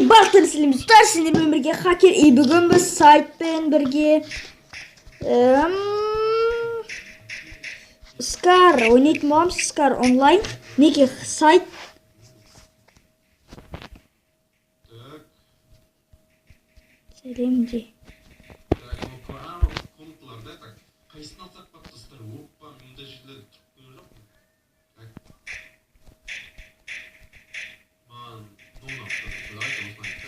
бақтыр сіліміз тұтар сендермен бірге хакер. Бүгін біз сайтпен бірге Скар ойнайтын боламыз. Скар онлайн. Неке сайт. Сәлем де.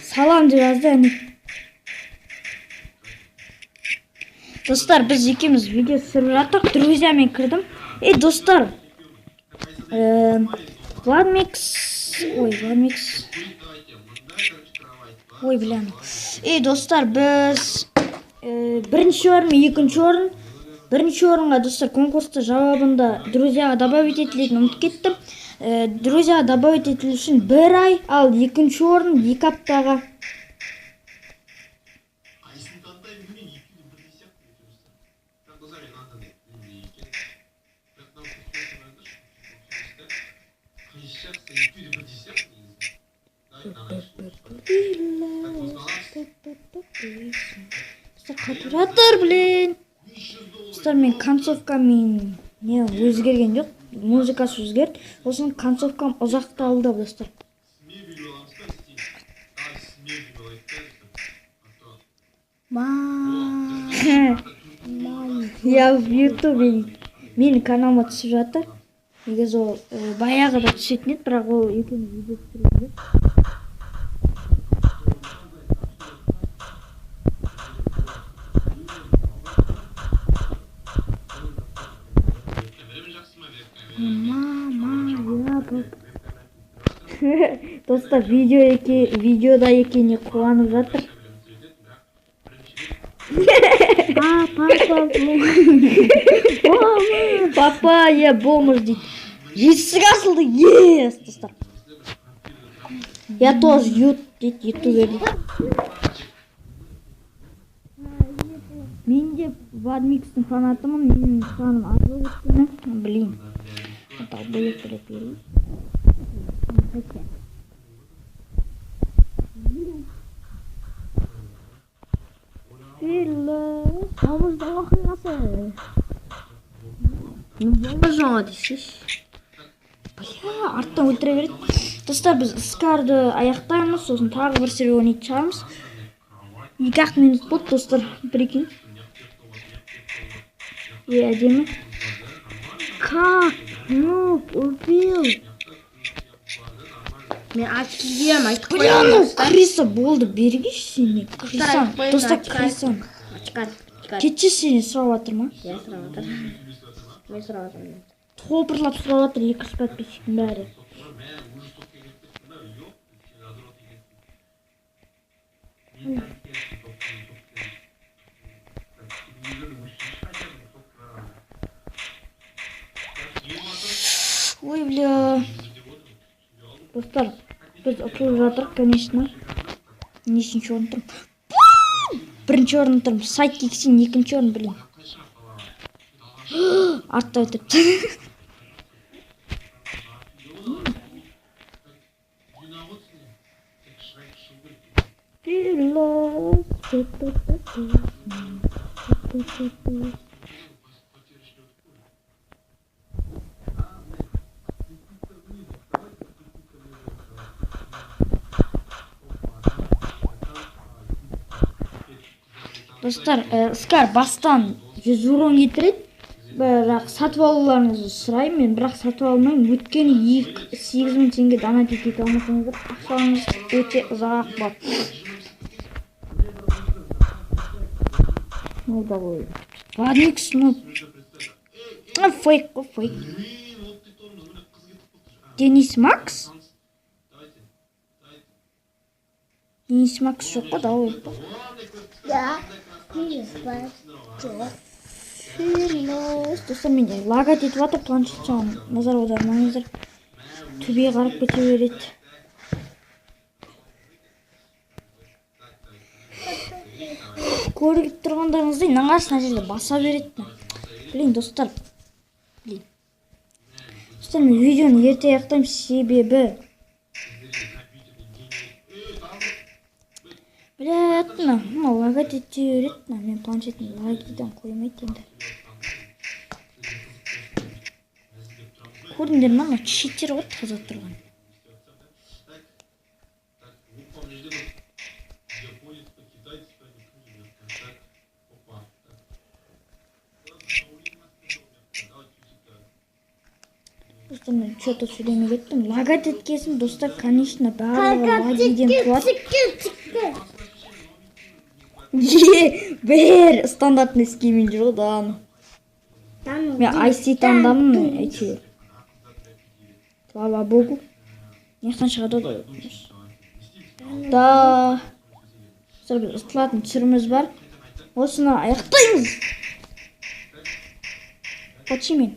Салам деп жазды әне. Достар, біз екеуміз видео түсіріп жатырмық. Друзьямен кірдім. Достар. Владмикс. Ой, блин. Достар, біз бірінші орын, екінші орын. Бірінші орынға достар конкурста жауабында друзьяға добавить етілетін ұмытып кеттім. Друзьяға добавить етілу үшін 1 ай, ал екінші орын 2 аптаға. Қатыратыр, блин. Достар, мен концовкамен не өзгерген жоқ. Музыкасы өзгерді. Осының концовкам ұзақталды, достар. Я в ютубе менің каналыма түсіп жатыр. Негізі ол баяғыда түсетін еді, бірақ ол екеуміз видео түсірген. Достар, видеода екене қуанып жатыр. Папа, я бомж дейді. Жетісік асылды, ес, достар. Я тоже ютубер дейді. Мен де Владмикстің фанатымын, менің фаным арзу өткені. Блин, атал бөлек берейін. Havuzdan оқиғасы. Болы жаңа дейсіз. Арттан өлтіре береді. Достар, біз Скарды аяқтаймыз, сосын тағы бір серия ойнайтын шығармыз. 2 минут болды, достар, прикинь. Әдемі. Как? Убил. Мен açıklayayım artık. Блин, Криса болды, бергеш сені. Достар, Крисан. Çıkar. Кетші сені сұрап жатыр ма? Я сұрап жатыр. Мен сұрап жатырмын. Топырлап сұрап жатыр, 200 подписчиктің бәрі. Ой, бля. Достар, біз ұтылып жатырық, конечно. Нешінші орын тұрмын. Бірінші орын тұрмын. Сайт кексен, екінші орын, блин. Артта өтіпті. Достар, Скар бастан 100 урон кетіреді. Бірақ сатып алуларыңызды сұраймын. Мен бірақ сатып алмаймын. Өткені 8000 теңге донат ете алмасаңыздар, ақшаңыз өте ұзақ болады. Ну давай. Владмикс, ну. Фейк, фейк. Денис Макс? Денис Макс жоқ па, давай. Да. Достар, менде лагать етіп жатыр, планшет жағын назар аудармаңыздар. Төбеге қарап кете береді. Көріп тұрғандарыңыздай наңғарсына жерде баса береді. Блин, достар. Достар, мен видеоны ерте аяқтаймын, себебі Білетіні, мына лагать ете береді, мен планшетімді лагиден қоймайды енді. Көрдіңдер ма, мына читер ғой таза тұрған. Достар, мен что-то сөйлемей кеттім. Лагать еткесін, достар, конечно, барлығы лагиден туады. Бер, стандартный скимин жүр одан. Мен IC таңдамын, әйтеуір. Слава богу. Нехтан шығады да. Да. Достар, біз ыстылатын түсіріміз бар. Осыны аяқтаймыз. Почи мен.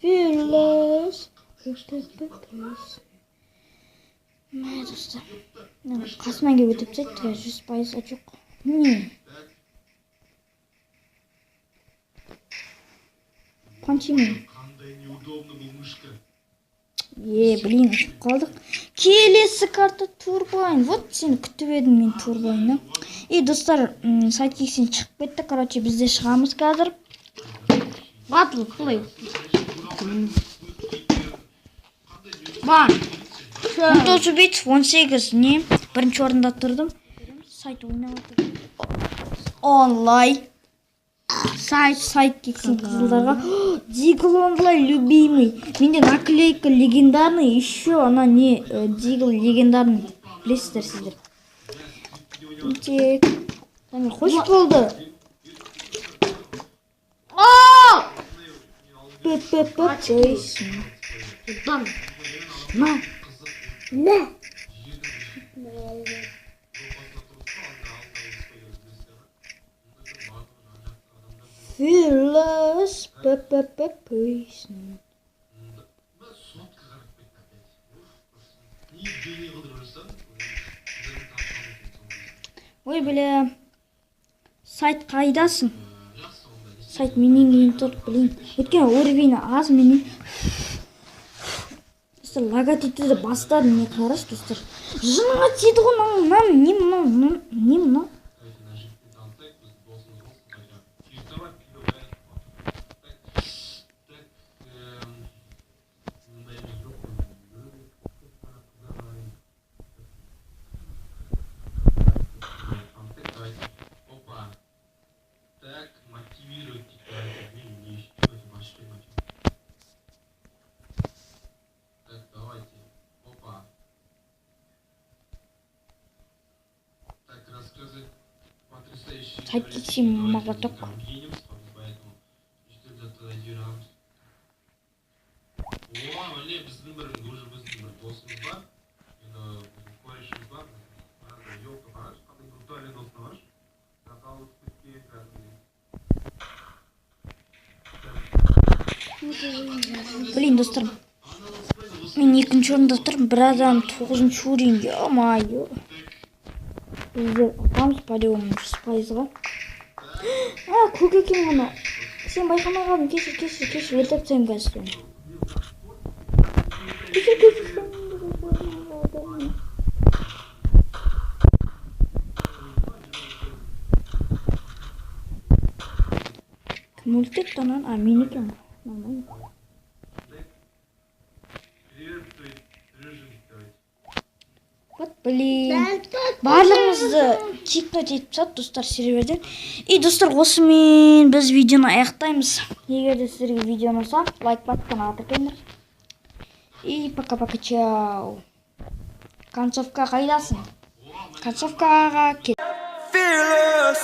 Fearless. Мә, достар. Қасынан кеп өтіп сәйтті, 100% жоқ. Не? Кончимен. Блин, ұшып қалдық. Келесі карта турбайн. Вот сені күтіп едім мен турбайны. Достар, сайт-кексен шығып кетті. Короче, бізде шығамыз қазір. Батыл, плей. Бар. 19 бит, 18 не? Бірінші орында тұрдым. Сайт ойнап отырдым. Онлайн. Сайт кексен қызылдарға. Дигл онлайн любимый. Менде наклейка легендарный. Еще она не Дигл легендарный. Білесіздер сіздер. Тек. Қош болды. Пөп-пөп-пөп. Ма. Не. Fearless. Пөп-пөп-пөп. Ой, бля. Сайт қайдасың? Сайт менен кейін тұр, блин. Өткен уровені аз менен. Достар, лагать етуді бастадым, не қараш, достар. Жыныға теді ғой, не мынау? Сайт кексен молоток. Блин, достар. Мен екінші орында тұрмын, бір адам 9-шы уровень. Ё-майо. Біздер атамыз по-любому 100%-ға. Көк екен ғана. Сен байқамай қалдың, кешір, өлтіп тастаймын қазір. Кешір. Кім өлтірді онан? Мен екен. Нормально. Вот, блин. Барлығымызды чекнуть етіп сат, достар, серверден. Достар, осымен біз видеоны аяқтаймыз. Егер де сіздерге видео ұнаса, лайк басып каналға тіркеліңдер. Пока-пока, чау. Концовка қайдасың? Концовкаға кет. Fearless.